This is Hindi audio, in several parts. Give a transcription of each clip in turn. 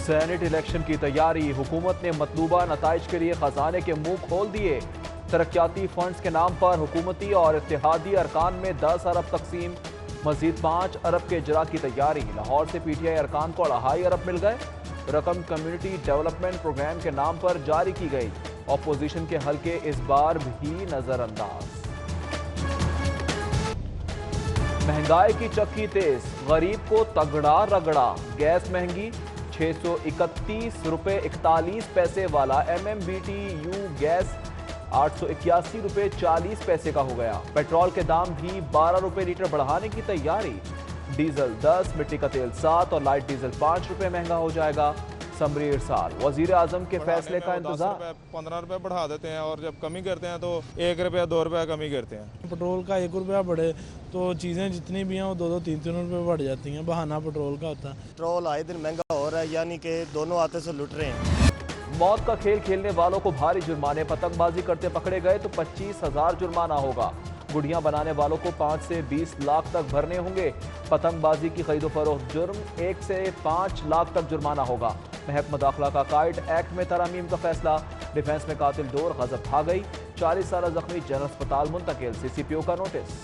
सेनेट इलेक्शन की तैयारी, हुकूमत ने मतलूबा नताइज के लिए खजाने के मुंह खोल दिए। तरक्याती फंड्स के नाम पर हुकूमती और इत्तेहादी अरकान में 10 अरब तकसीम, मजीद 5 अरब के इजरा की तैयारी। लाहौर से पीटीआई अरकान को 2.5 अरब मिल गए। रकम कम्युनिटी डेवलपमेंट प्रोग्राम के नाम पर जारी की गई। अपोजिशन के हल्के इस बार भी नजरअंदाज। महंगाई की चक्की तेज, गरीब को तगड़ा रगड़ा। गैस महंगी, 631 रुपए 41 पैसे वाला MMBTU गैस 881 रुपए 40 पैसे का हो गया। पेट्रोल के दाम भी 12 रुपए लीटर बढ़ाने की तैयारी। डीजल 10, मिट्टी का तेल 7 और लाइट डीजल 5 रुपए महंगा हो जाएगा। समरी इरसाल, वजीर आजम के फैसले का इंतजार। 15 रुपए बढ़ा देते हैं और जब कमी करते हैं तो 1 रुपया 2 रुपया कमी करते हैं। पेट्रोल का 1 रुपया बढ़े तो चीज़ें जितनी भी हैं वो 2-2, 3-3 रुपये बढ़ जाती हैं। बहाना पेट्रोल का होता है। पेट्रोल आए दिन महंगा हो रहा है, यानी कि दोनों हाथों से लुट रहे हैं। मौत का खेल खेलने वालों को भारी जुर्माने, पतंगबाजी करते पकड़े गए तो 25,000 जुर्माना होगा। गुड़ियां बनाने वालों को 5 से 20 लाख तक भरने होंगे। पतंगबाजी की खरीदो फरोख्त जुर्म 1 से 5 लाख तक जुर्माना होगा। महकमा दाखिला का काइट एक्ट में तरमीम का फैसला। डिफेंस में कातिल डोर गजब खा गई, 40 साल जख्मी जनरल अस्पताल मुंतकिल। CCPO का नोटिस।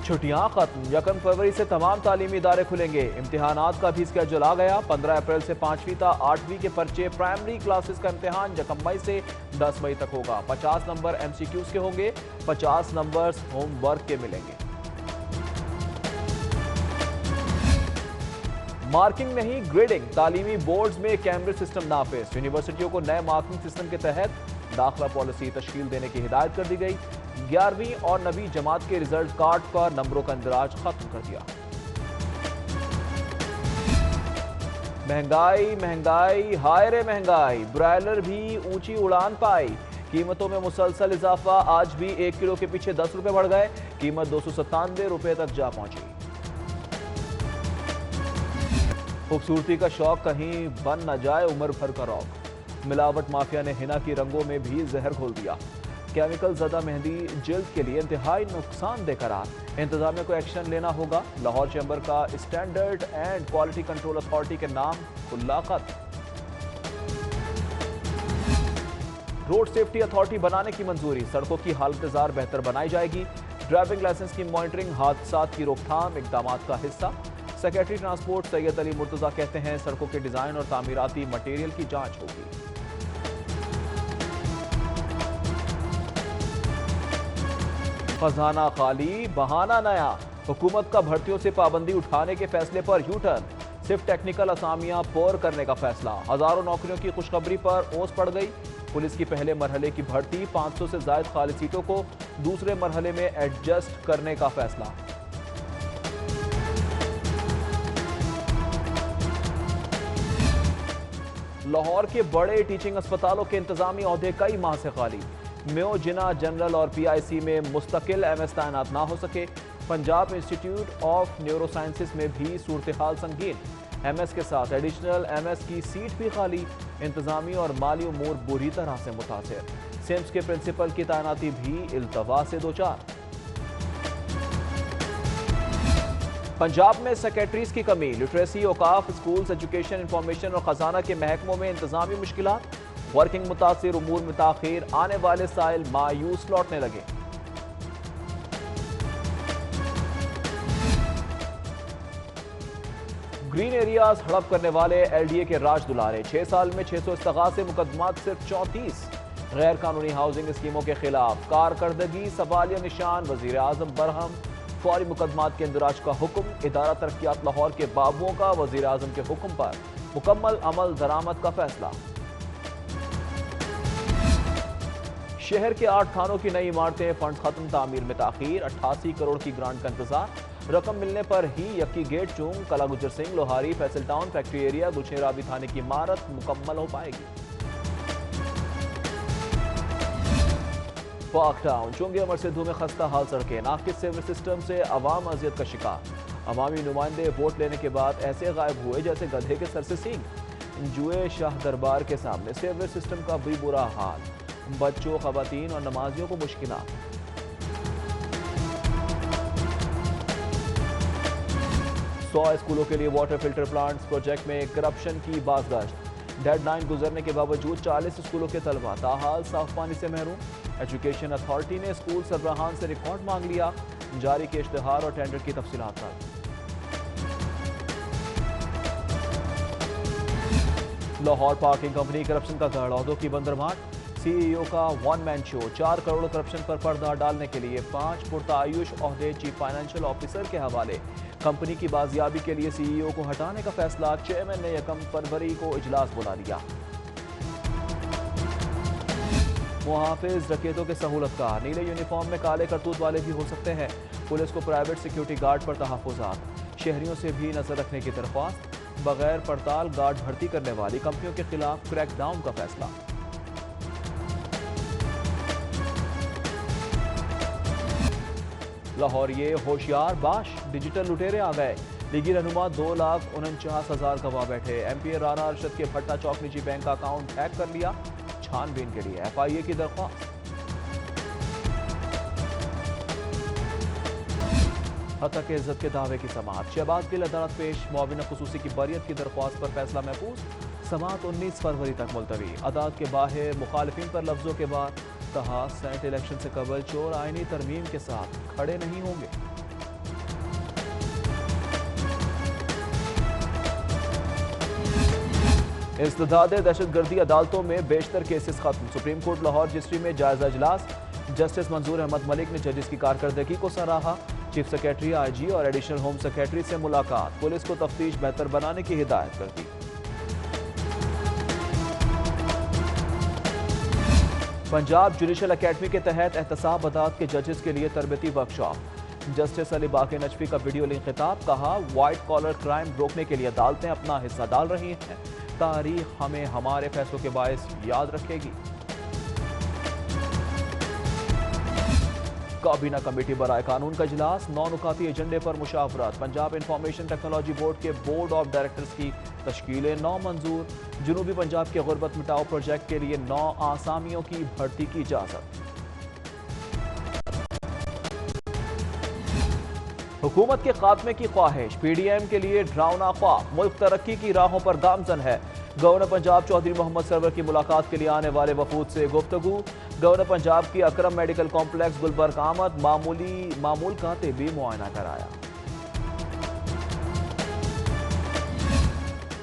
छुट्टियां खत्म, 1 फरवरी से तमाम तालीमी इदारे खुलेंगे। इम्तिहानात का भी स्केड्यूल आ गया। 15 अप्रैल से 5वीं ता 8वीं के पर्चे प्राइमरी क्लासेस का इम्तिहान 1 मई से 10 मई तक होगा। 50 नंबर MCQs के होंगे, 50 नंबर होमवर्क के मिलेंगे। मार्किंग नहीं, ग्रेडिंग। तालीमी बोर्ड्स में कैम्ब्रिज सिस्टम नाफिज। यूनिवर्सिटियों को नए मार्किंग सिस्टम के तहत दाखिला पॉलिसी तश्कील देने की हिदायत कर दी गई। 11वीं और 9वीं जमात के रिजल्ट कार्ड पर नंबरों का इंदराज खत्म कर दिया। महंगाई महंगाई हाय रे महंगाई, ब्रायलर भी ऊंची उड़ान पाई। कीमतों में मुसलसल इजाफा, आज भी 1 किलो के पीछे 10 रुपए बढ़ गए। कीमत 297 रुपए तक जा पहुंची। खूबसूरती का शौक कहीं बन न जाए उम्र भर का रौक। मिलावट माफिया ने हिना की रंगों में भी जहर घोल दिया। केमिकल ज़दा मेहंदी जिल्द के लिए इंतहाई नुकसानदेह करार। इंतजामिया को एक्शन लेना होगा। लाहौर चैम्बर का standard and quality control authority के नाम खुला खत। रोड सेफ्टी अथॉरिटी बनाने की मंजूरी, सड़कों की हालत बेहतर बनाई जाएगी। ड्राइविंग लाइसेंस की मॉनिटरिंग हादसात की रोकथाम इकदाम का हिस्सा। सेक्रेटरी ट्रांसपोर्ट सैयद अली मुर्तजा कहते हैं सड़कों के डिजाइन और तामीराती मटेरियल की जांच होगी। खजाना खाली, बहाना नया। हुकूमत का भर्तियों से पाबंदी उठाने के फैसले पर यू टर्न। सिर्फ टेक्निकल असामियां पोर करने का फैसला। हजारों नौकरियों की खुशखबरी पर ओस पड़ गई। पुलिस की पहले मरहले की भर्ती, 500 से ज्यादा खाली सीटों को दूसरे मरहले में एडजस्ट करने का फैसला। लाहौर के बड़े टीचिंग अस्पतालों के इंतजामी ओहदे कई माह से खाली। म्यो, जिना, जनरल और PIC में मुस्तकिल MS तैनात ना हो सके। Punjab institute of neuro sciences में भी सूरत हाल संगीन। MS के साथ एडिशनल MS की सीट भी खाली। इंतजामी और माली उमूर बुरी तरह से मुतासिर। सिम्स के प्रिंसिपल की तैनाती भी इल्तवा से दो चार। पंजाब में सेक्रेटरीज की कमी। लिटरेसी, औकाफ, स्कूल्स, एजुकेशन, इंफॉर्मेशन और खजाना के महकमों में इंतजामी मुश्किलात। वर्किंग मुतासिर, उमूर में ताखीर, आने वाले साइल मायूस लौटने लगे। ग्रीन एरियाज हड़प करने वाले LDA के राज दुलारे। 6 साल में 600 इस्तगासे मुकदमात सिर्फ 34। गैर कानूनी हाउसिंग स्कीमों के खिलाफ कारकर्दगी सवालिया निशान। वजीर आजम बरहम, फौरी मुकदमात के इंदराज का हुक्म। इदारा तरक्यात लाहौर के बाबुओं का वजीर आजम के हुक्म पर मुकम्मल अमल दरामद का फैसला। शहर के 8 थानों की नई इमारतें, फंड खत्म, तामीर में ताखीर। 88 करोड़ की ग्रांट का इंतजार। रकम मिलने पर ही यक्की gate, Chung, Qila Gujar Singh, Lohari, Faisal town, factory area, Gulshan Ravi थाने की इमारत मुकम्मल हो पाएगी। पाक टाउन, चुंगी अमर सिद्धू में खस्ता हाल सड़कें। नाकिस सिविल सिस्टम से अवाम अजियत का शिकार। अवामी नुमाइंदे वोट लेने के बाद ऐसे गायब हुए जैसे गधे के सर से सींग। जुए शाह दरबार के सामने सिविल सिस्टम का भी बुरा हाल। बच्चों, खवातीन और नमाजियों को मुश्किलात। 100 स्कूलों के लिए वाटर फिल्टर प्लांट्स प्रोजेक्ट में करप्शन की बाज़गश्त। डेडलाइन गुजरने के बावजूद 40 स्कूलों के तलबा ताहाल साफ पानी से महरूम। एजुकेशन अथॉरिटी ने स्कूल सरबराहान से रिकॉर्ड मांग लिया। जारी के इश्तिहार और टेंडर की तफसीलात तक। लाहौर पार्किंग कंपनी करप्शन का गढ़, ओहदों की बंदरमाट। सीईओ का one man show. 4 crore corruption पर पर्दा डालने के लिए 5 पुरतायुश ओहदे चीफ फाइनेंशियल ऑफिसर के हवाले। कंपनी की बाजियाबी के लिए सीईओ को हटाने का फैसला। चेयरमैन ने 1 फरवरी को इजलास बुला लिया। मुहाफिज डकैतों के सहूलतकार, नीले यूनिफॉर्म में काले करतूत वाले भी हो सकते हैं। पुलिस को प्राइवेट सिक्योरिटी गार्ड पर तहफ़्फ़ुज़ात। शहरियों से भी नजर रखने की दरख्वास्त। बगैर पड़ताल गार्ड भर्ती करने वाली कंपनियों के खिलाफ क्रैकडाउन का फैसला। लाहौर ये होशियार बाश, डिजिटल लुटेरे आ गए। लीगी रहनुमा 2,49,000 गवा बैठे। एमपी राना अरशद के भट्टा चौक निजी बैंक का अकाउंट हैक कर लिया। छानबीन के लिए FIA की दरख्वास्त। हत्या के इज्जत के दावे की समाअत। शहबाज गिल अदालत पेश। मुआविन खुसूसी की बरियत की दरख्वास्त पर फैसला महफूज। समाअत 19 फरवरी तक मुलतवी। अदालत के बाहर मुखालिफिन पर लफ्जों के बाद कहा, सेनेट इलेक्शन से कबल चोर आईनी तरमीम के साथ खड़े नहीं होंगे। इस्तिदादे दहशतगर्दी अदालतों में बेशतर केसेस खत्म। सुप्रीम कोर्ट लाहौर रजिस्ट्री में जायजा इजलास। जस्टिस मंजूर अहमद मलिक ने जजेस की कारकर्दगी को सराहा। चीफ सेक्रेटरी IG और एडिशनल होम सेक्रेटरी से मुलाकात। पुलिस को तफ्तीश बेहतर बनाने की हिदायत कर दी। पंजाब जुडिशल अकेडमी के तहत एहतसाब अदालत के जजेस के लिए तरबती वर्कशॉप। जस्टिस अली बाकी नजफी का वीडियो लिंक खिताब। कहा, व्हाइट कॉलर क्राइम रोकने के लिए अदालतें अपना हिस्सा डाल रही हैं। तारीख हमें हमारे फैसलों के बायस याद रखेगी। काबीना कमेटी बराए कानून का इजलास। 9 नुकाती एजेंडे पर मुशावरत। पंजाब इंफॉर्मेशन टेक्नोलॉजी बोर्ड के बोर्ड ऑफ डायरेक्टर्स की तश्कील 9 मंजूर। जनूबी पंजाब के गुर्बत मिटाओ प्रोजेक्ट के लिए 9 आसामियों की भर्ती की इजाजत। हुकूमत के खात्मे की ख्वाहिश। PDM के लिए ड्रावना ख्वाब। मुल्क तरक्की की राहों पर गामजन है। गवर्नर पंजाब चौधरी मोहम्मद सरवर की मुलाकात के लिए आने वाले वफूद से गुफ्तगू। गवर्नर पंजाब की अकरम मेडिकल कॉम्प्लेक्स गुलबर्ग आमद। मामूल का तिबी मुआयना कराया।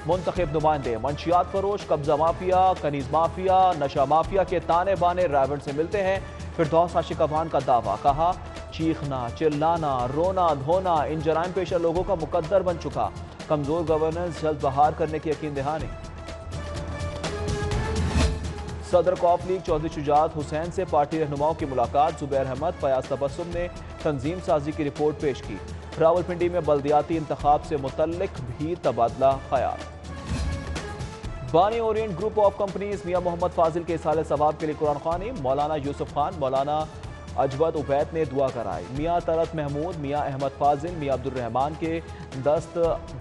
मुंतखब नुमाइंदे। मंशियात फरोश, कब्जा माफिया, कनीज माफिया, नशा माफिया के ताने बाने रायबंड से मिलते हैं। फिरदौस आशिक अफगान का दावा। कहा, चीखना, चिल्लाना, रोना धोना इन जराइम पेशा लोगों का मुकद्दर बन चुका। कमजोर गवर्नेंस जल्द बहाल करने की यकीन दहानी। सदर कौफ लीग चौधरी शुजात हुसैन से पार्टी रहनुमाओं की मुलाकात। जुबैर अहमद, फयाज तबस्सुम ने तंजीम साजी की रिपोर्ट पेश की। रावलपिंडी में बल्दियाती इंतखाब से मुतल्लिक भी तबादला ख्याल। बानी ओरिएंट ग्रुप ऑफ कंपनीज मियां मोहम्मद फाजिल के इसाले सवाब के लिए कुरान ख्वानी। मौलाना यूसुफ खान, मौलाना अजवद उबैद ने दुआ कराई। मियां तरत महमूद, मियां अहमद फाजिल, मियां अब्दुल रहमान के दस्त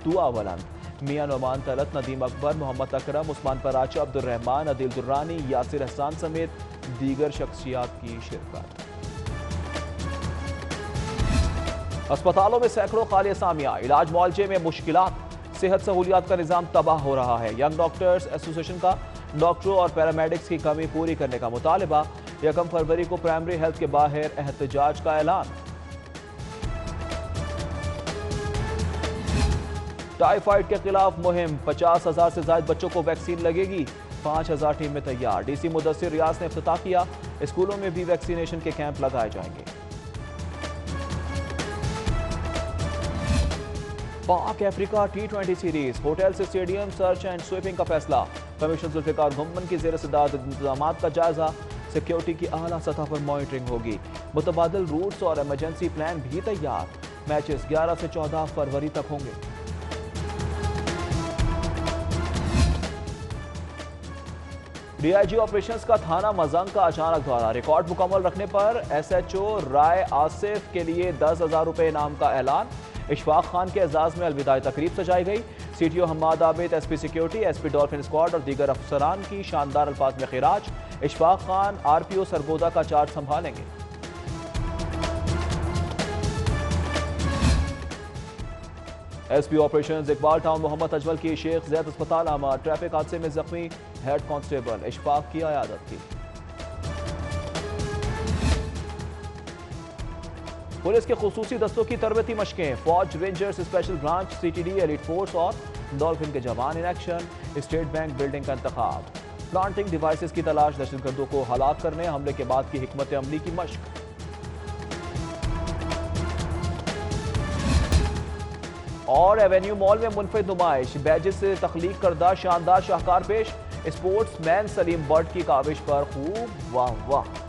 दुआ बुलंद। मियां नौमान तलत, नदीम अकबर, मोहम्मद अकरम, उस्मान पराचा, अब्दुल रहमान, अदिल दुर्रानी, यासिर एहसान समेत दीगर शख्सियात की शिरकत। अस्पतालों में सैकड़ों खाली असामियां। इलाज मुआलजे में मुश्किलात। सेहत सहूलियात का निजाम तबाह हो रहा है। यंग डॉक्टर्स एसोसिएशन का डॉक्टरों और पैरामेडिक्स की कमी पूरी करने का मुतालबा। 1 फरवरी को प्राइमरी हेल्थ के बाहर एहतजाज का ऐलान। टाइफाइड के खिलाफ मुहिम। 50,000 से ज्यादा बच्चों को वैक्सीन लगेगी। 5,000 टीम में तैयार। DC मुदस्सिर रियाज ने इफ्तिताह किया। स्कूलों में भी वैक्सीनेशन के कैंप लगाए जाएंगे। पाक अफ्रीका T20 सीरीज। होटल से स्टेडियम सर्च एंड स्वीपिंग का फैसला। कमिश्नर जुल्फिकार घुम्मन की ज़ेर सदारत इंतजामात का जायजा। सिक्योरिटी की आला सतह पर मॉनिटरिंग होगी। मुतबादिल रूट्स और इमरजेंसी प्लान भी तैयार। मैचेस 11 से 14 फरवरी तक होंगे। DIG ऑपरेशंस का थाना मजंग का अचानक दौरा। रिकॉर्ड मुकम्मल रखने पर SHO राय आसिफ के लिए 10,000 रुपए इनाम का ऐलान। इशफाक खान के एजाज में अलविदाई तकरीब सजाई गई। CTO Hammad Abid, SP security, SP dolphin squad और दीगर अफसरान की शानदार अल्फाज में खिराज। इशफाक खान RPO सरगोदा का चार्ज संभालेंगे। SP operations Iqbal town Mohammad Ajmal की शेख जैद अस्पताल आमद। ट्रैफिक हादसे में जख्मी हेड कांस्टेबल इशफाक की अयादत की। पुलिस के खुसूसी दस्तों की तरबती मशकें। फौज, rangers, special branch, CTD, elite force और डॉल्फिन के जवान in action. State bank building का इंतखाब। प्लांटिंग डिवाइसेस की तलाश। दहशतगर्दों को हलाक करने हमले के बाद की हिकमत अमली की मशक। और एवेन्यू मॉल में मुनफरिद नुमाइश। बैजेस से तख्लीक करदा शानदार शाहकार पेश। स्पोर्ट्स मैन सलीम बट की काविश पर खूब वाह वाह।